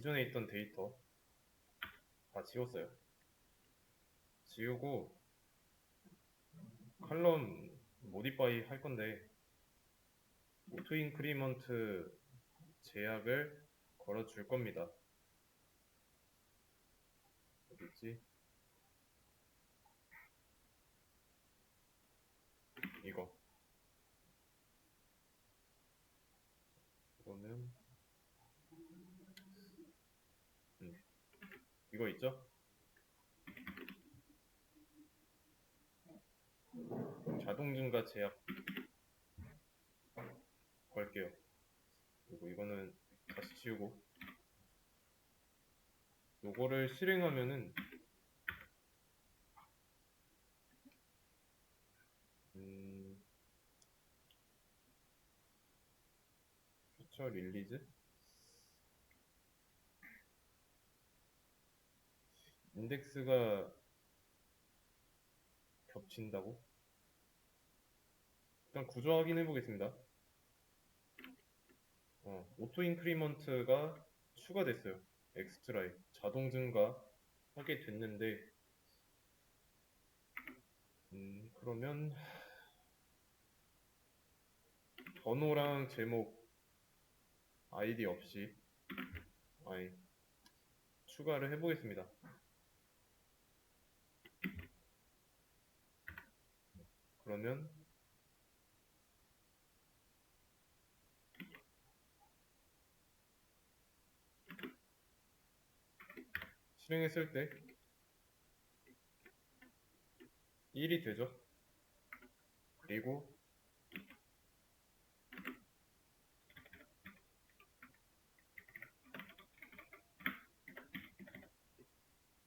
기존에 있던 데이터 다 지웠어요. 지우고 컬럼 모디파이 할 건데 오토 인크리먼트 제약을 걸어 줄 겁니다. 어디 있지? 이거. 이거는 이거 있죠? 자동 증가 제약 걸게요. 그리고 이거는 다시 지우고 요거를 실행하면은 퓨처 릴리즈 인덱스가 겹친다고? 일단 구조 확인해 보겠습니다. 오토 인크리먼트가 추가됐어요. 엑스트라에 자동 증가 하게 됐는데 그러면 번호랑 제목 아이디 없이 추가를 해보겠습니다. 그러면 실행했을 때 1이 되죠. 그리고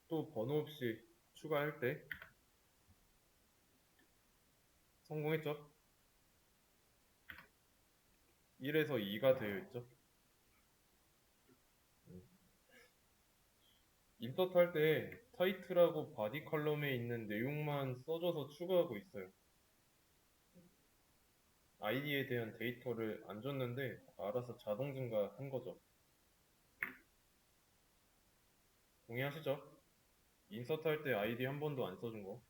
또 번호 없이 추가할 때 성공했죠. 1에서 2가 되어 있죠. 인서트 할 때 타이틀하고 바디 컬럼에 있는 내용만 써줘서 추가하고 있어요. 아이디에 대한 데이터를 안 줬는데 알아서 자동 증가한 거죠. 동의하시죠? 인서트 할 때 아이디 한 번도 안 써준 거.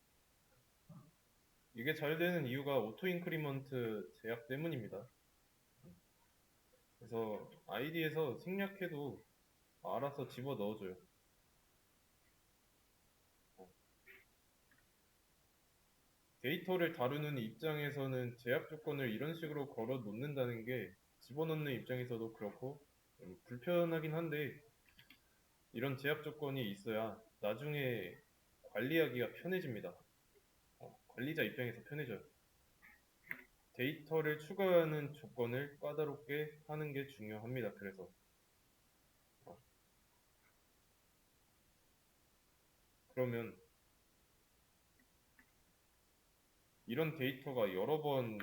이게 잘 되는 이유가 오토 인크리먼트 제약 때문입니다. 그래서 아이디에서 생략해도 알아서 집어 넣어줘요. 데이터를 다루는 입장에서는 제약 조건을 이런 식으로 걸어 놓는다는 게 집어넣는 입장에서도 그렇고 불편하긴 한데 이런 제약 조건이 있어야 나중에 관리하기가 편해집니다. 관리자 입장에서 편해져요. 데이터를 추가하는 조건을 까다롭게 하는 게 중요합니다. 그래서 그러면 이런 데이터가 여러 번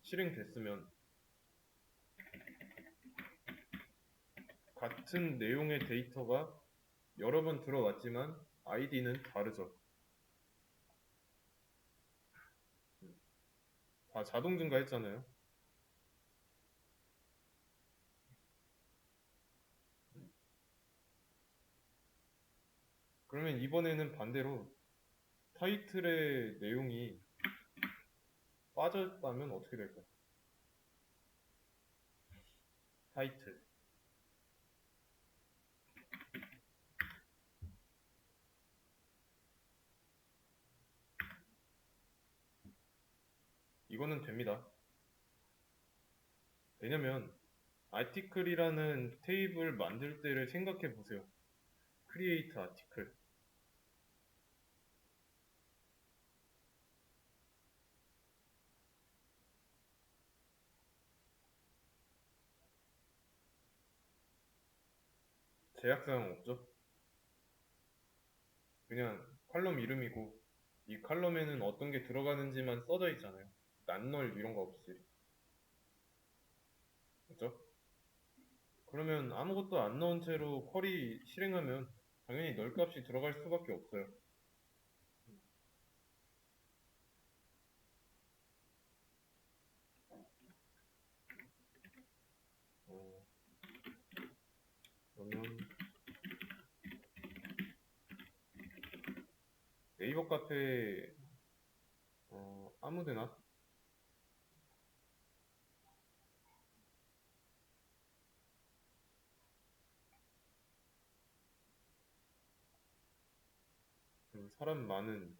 실행됐으면 같은 내용의 데이터가 여러 번 들어왔지만 아이디는 다르죠. 다 자동 증가했잖아요. 그러면 이번에는 반대로 타이틀의 내용이 빠졌다면 어떻게 될까요? 타이틀. 이거는 됩니다. 왜냐면 아티클이라는 테이블 만들 때를 생각해 보세요. 크리에이트 아티클. 제약사항 없죠? 그냥 컬럼 이름이고 이 컬럼에는 어떤 게 들어가는지만 써져 있잖아요. 낱널 이런 거 없이. 그죠? 그러면 아무것도 안 넣은 채로 쿼리 실행하면 당연히 널 값이 들어갈 수밖에 없어요. 네이버 카페 아무데나 좀 사람 많은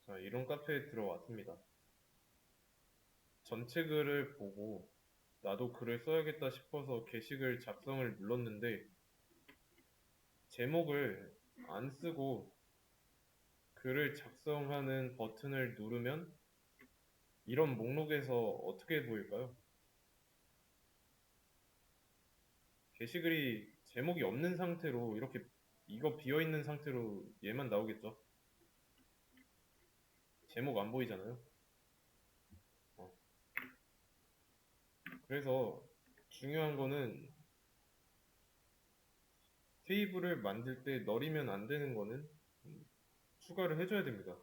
자, 이런 카페에 들어왔습니다. 전체 글을 보고 나도 글을 써야겠다 싶어서 게시글 작성을 눌렀는데 제목을 안 쓰고 글을 작성하는 버튼을 누르면 이런 목록에서 어떻게 보일까요? 게시글이 제목이 없는 상태로 이렇게 이거 비어있는 상태로 얘만 나오겠죠? 제목 안 보이잖아요. 어. 그래서 중요한 거는 테이블을 만들 때 너리면 안 되는 거는 추가를 해줘야 됩니다.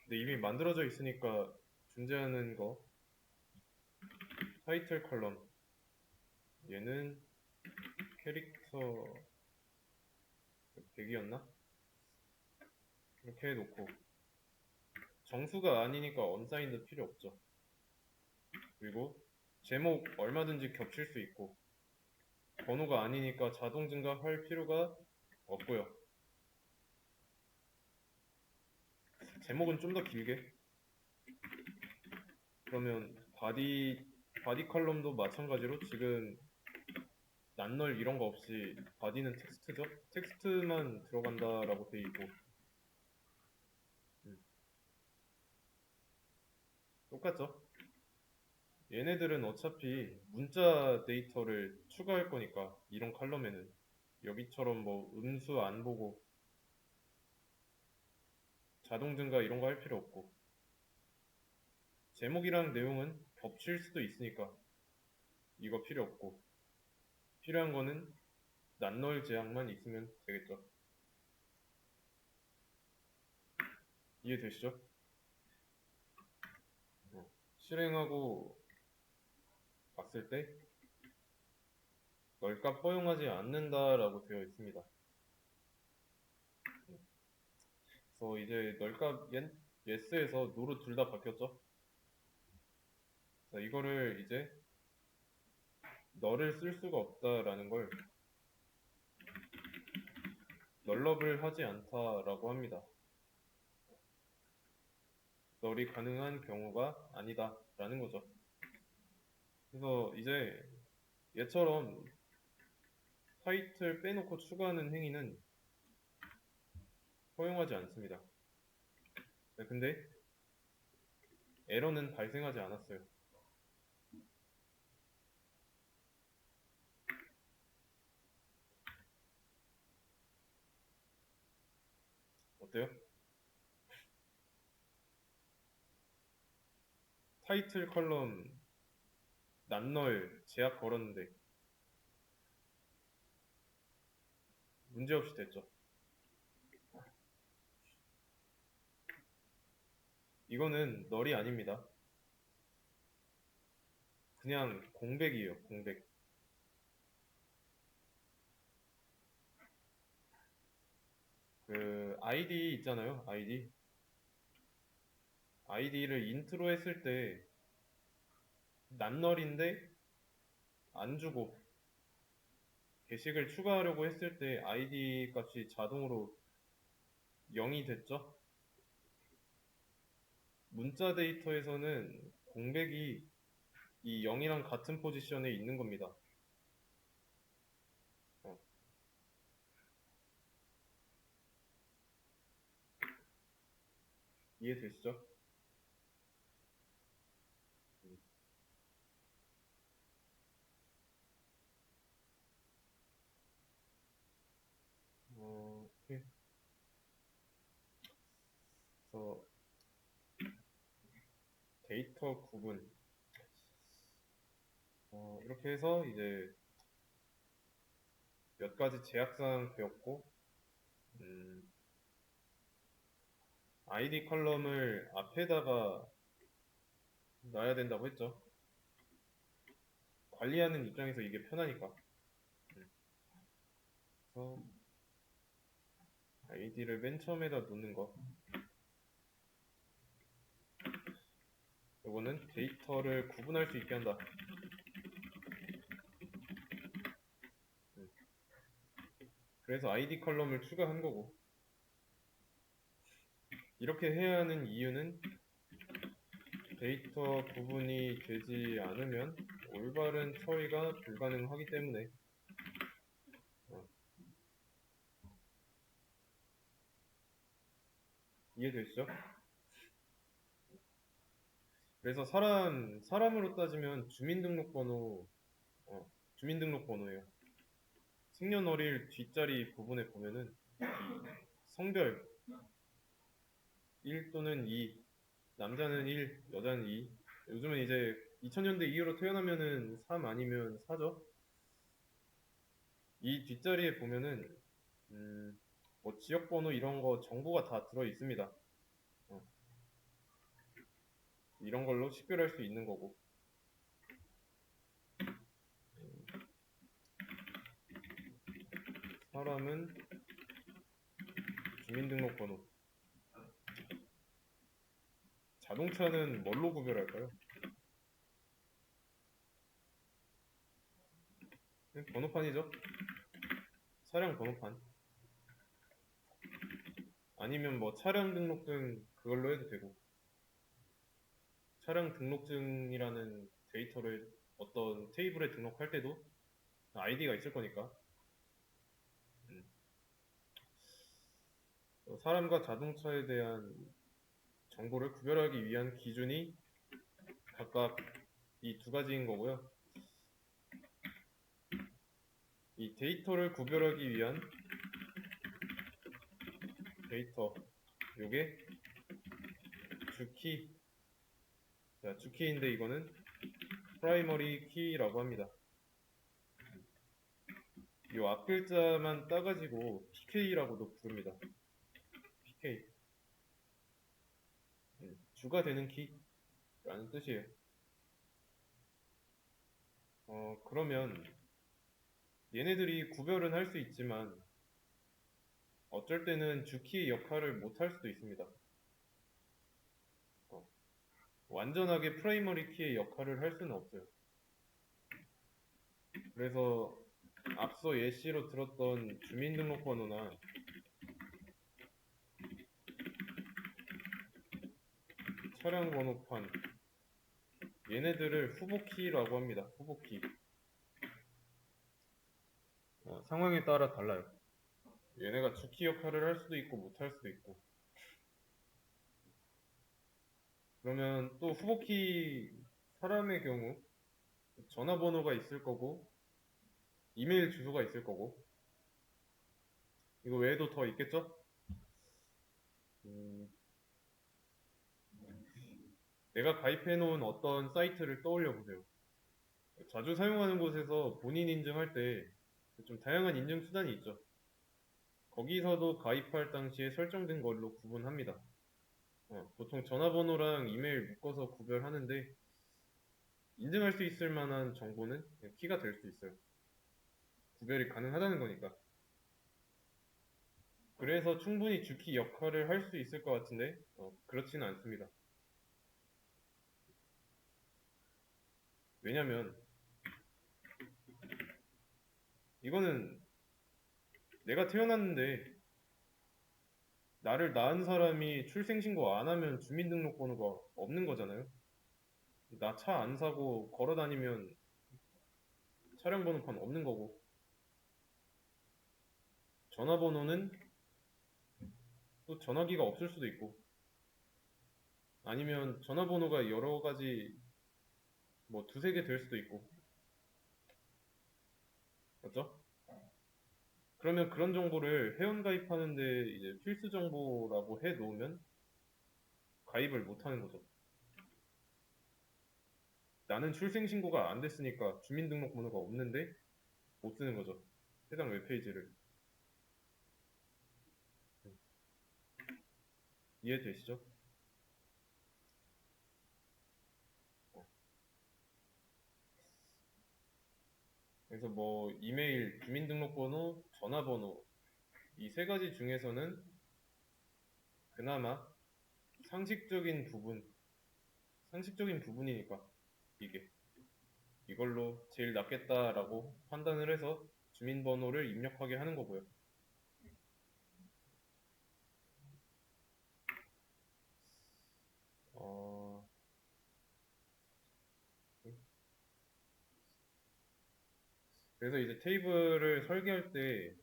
근데 이미 만들어져 있으니까 존재하는 거 타이틀 컬럼 얘는 캐릭터 100이었나? 이렇게 해놓고 정수가 아니니까 언사인도 필요 없죠. 그리고 제목 얼마든지 겹칠 수 있고 번호가 아니니까 자동 증가할 필요가 없고요. 제목은 좀 더 길게 그러면 바디 컬럼도 마찬가지로 지금 난널 이런 거 없이 바디는 텍스트죠? 텍스트만 들어간다라고 돼 있고 음, 똑같죠? 얘네들은 어차피 문자 데이터를 추가할 거니까 이런 칼럼에는 여기처럼 뭐 음수 안 보고 자동 증가 이런 거 할 필요 없고 제목이랑 내용은 겹칠 수도 있으니까 이거 필요 없고 필요한 거는 난널 제약만 있으면 되겠죠. 이해되시죠? 실행하고 봤을 때 널값 허용하지 않는다라고 되어 있습니다. 그래서 이제 널값 yes에서 no로 둘 다 바뀌었죠. 자, 이거를 이제 너를 쓸 수가 없다라는 걸 널럽을 하지 않다라고 합니다. 널이 가능한 경우가 아니다라는 거죠. 그래서 이제 얘처럼 타이틀 빼놓고 추가하는 행위는 허용하지 않습니다. 네, 근데 에러는 발생하지 않았어요. 어때요? 타이틀 컬럼 난널 제약 걸었는데 문제없이 됐죠. 이거는 널이 아닙니다. 그냥 공백이에요, 공백. 그 아이디 있잖아요, 아이디. 아이디를 인트로 했을 때 난널인데 안 주고 게시글 추가하려고 했을 때 아이디 값이 자동으로 0이 됐죠? 문자 데이터에서는 공백이 이 0이랑 같은 포지션에 있는 겁니다. 어, 이해되시죠? 음, 오케이. 그래서 데이터 구분 이렇게 해서 이제 몇 가지 제약사항 배웠고 음, 아이디 컬럼을 앞에다가 놔야 된다고 했죠. 관리하는 입장에서 이게 편하니까. 그래서 아이디를 맨 처음에다 놓는 거. 이거는 데이터를 구분할 수 있게 한다. 그래서 아이디 컬럼을 추가한 거고. 이렇게 해야 하는 이유는 데이터 구분이 되지 않으면 올바른 처리가 불가능하기 때문에. 이해되시죠? 그래서 사람으로 따지면 주민등록번호예요. 생년월일 뒷자리 부분에 보면은 성별 1 또는 2, 남자는 1, 여자는 2. 요즘은 이제 2000년대 이후로 태어나면은 3 아니면 4죠. 이 뒷자리에 보면은 뭐 지역번호 이런 거 정보가 다 들어 있습니다. 이런 걸로 식별할 수 있는 거고. 사람은 주민등록번호. 자동차는 뭘로 구별할까요? 번호판이죠. 차량 번호판. 아니면 뭐 차량 등록증 그걸로 해도 되고. 차량 등록증이라는 데이터를 어떤 테이블에 등록할 때도 아이디가 있을 거니까. 사람과 자동차에 대한 정보를 구별하기 위한 기준이 각각 이 두 가지인 거고요. 이 데이터를 구별하기 위한 데이터, 요게 주키. 자, 주키인데 이거는 프라이머리 키라고 합니다. 이 앞글자만 따가지고 PK라고도 부릅니다. PK. 주가 되는 키라는 뜻이에요. 그러면 얘네들이 구별은 할 수 있지만 어쩔 때는 주키의 역할을 못 할 수도 있습니다. 완전하게 프라이머리 키의 역할을 할 수는 없어요. 그래서 앞서 예시로 들었던 주민등록번호나 차량 번호판, 얘네들을 후보키라고 합니다. 후보키. 상황에 따라 달라요. 얘네가 주키 역할을 할 수도 있고 못 할 수도 있고. 그러면 또 후보키 사람의 경우 전화번호가 있을 거고 이메일 주소가 있을 거고 이거 외에도 더 있겠죠? 내가 가입해 놓은 어떤 사이트를 떠올려 보세요. 자주 사용하는 곳에서 본인 인증할 때 좀 다양한 인증 수단이 있죠. 거기서도 가입할 당시에 설정된 걸로 구분합니다. 보통 전화번호랑 이메일 묶어서 구별하는데 인증할 수 있을 만한 정보는 키가 될 수 있어요. 구별이 가능하다는 거니까. 그래서 충분히 주키 역할을 할 수 있을 것 같은데 그렇지는 않습니다. 왜냐면 이거는 내가 태어났는데 나를 낳은 사람이 출생신고 안 하면 주민등록번호가 없는 거잖아요. 나 차 안 사고 걸어 다니면 차량 번호판 없는 거고 전화번호는 또 전화기가 없을 수도 있고 아니면 전화번호가 여러 가지 뭐 두세 개 될 수도 있고 맞죠? 그러면 그런 정보를 회원가입하는데 이제 필수 정보라고 해 놓으면 가입을 못 하는 거죠. 나는 출생신고가 안 됐으니까 주민등록번호가 없는데 못 쓰는 거죠. 해당 웹페이지를. 이해되시죠? 그래서 뭐 이메일, 주민등록번호, 전화번호 이 세 가지 중에서는 그나마 상식적인 부분이니까 이게 이걸로 제일 낫겠다라고 판단을 해서 주민번호를 입력하게 하는 거고요. 어, 그래서 이제 테이블을 설계할 때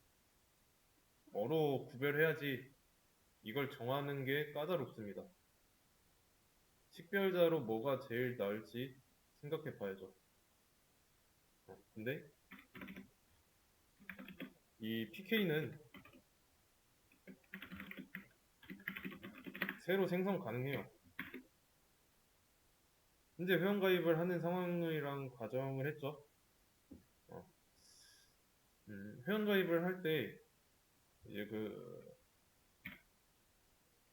뭐로 구별해야지 이걸 정하는 게 까다롭습니다. 식별자로 뭐가 제일 나을지 생각해 봐야죠. 근데 이 PK는 새로 생성 가능해요. 현재 회원가입을 하는 상황이랑 가정을 했죠. 어, 회원가입을 할 때 이제 그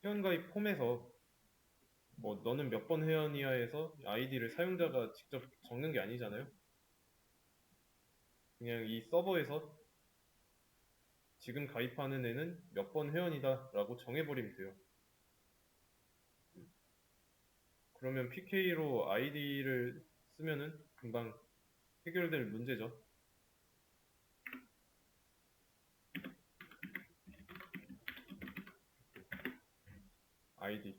회원가입 폼에서 뭐 너는 몇 번 회원이야 해서 아이디를 사용자가 직접 적는 게 아니잖아요. 그냥 이 서버에서 지금 가입하는 애는 몇 번 회원이다 라고 정해버리면 돼요. 그러면 PK로 아이디를 쓰면은 금방 해결될 문제죠. 아이디.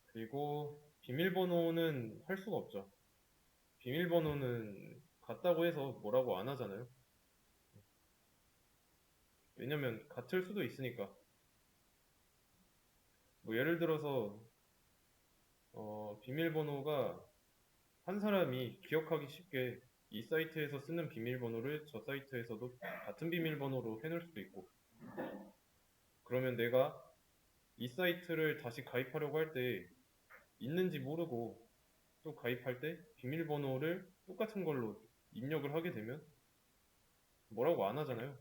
그리고 비밀번호는 할 수가 없죠. 비밀번호는 같다고 해서 뭐라고 안 하잖아요. 왜냐면 같을 수도 있으니까. 뭐 예를 들어서 비밀번호가 한 사람이 기억하기 쉽게 이 사이트에서 쓰는 비밀번호를 저 사이트에서도 같은 비밀번호로 해놓을 수도 있고, 그러면 내가 이 사이트를 다시 가입하려고 할 때 있는지 모르고 또 가입할 때 비밀번호를 똑같은 걸로 입력을 하게 되면 뭐라고 안 하잖아요.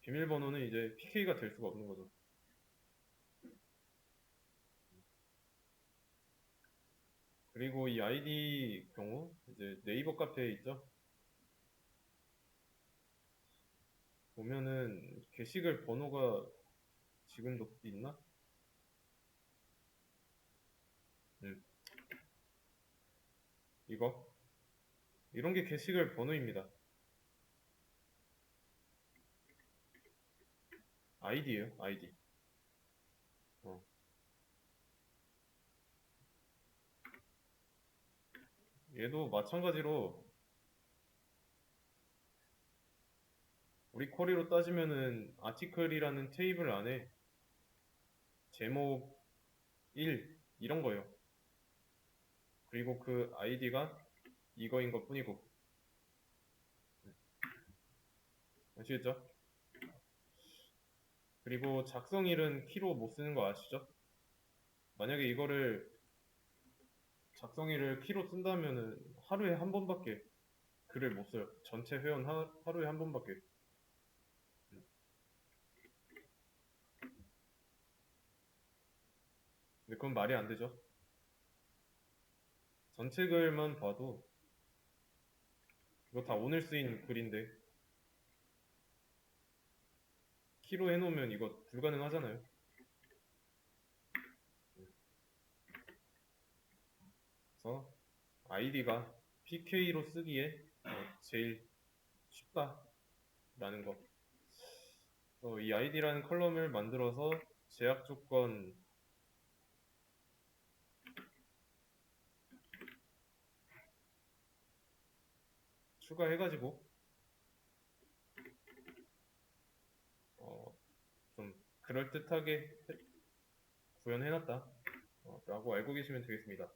비밀번호는 이제 PK가 될 수가 없는 거죠. 그리고 이 아이디 경우 이제 네이버 카페에 있죠. 보면은 게시글 번호가 지금도 있나? 음, 이거 이런 게 게시글 번호입니다. 아이디예요, 아이디. 어, 얘도 마찬가지로 우리 쿼리로 따지면은 아티클이라는 테이블 안에 제목 1 이런 거예요. 그리고 그 아이디가 이거인 것 뿐이고. 아시겠죠? 그리고 작성일은 키로 못 쓰는 거 아시죠? 만약에 이거를 작성일을 키로 쓴다면은 하루에 한 번밖에 글을 못 써요. 전체 회원 하루에 한 번밖에. 근데 그건 말이 안 되죠. 전체 글만 봐도 이거 다 오늘 쓰인 글인데 키로 해놓으면 이거 불가능하잖아요. 그래서 아이디가 PK로 쓰기에 제일 쉽다라는 거. 이 아이디라는 컬럼을 만들어서 제약 조건 추가해가지고 좀 그럴듯하게 구현해놨다 라고 알고 계시면 되겠습니다.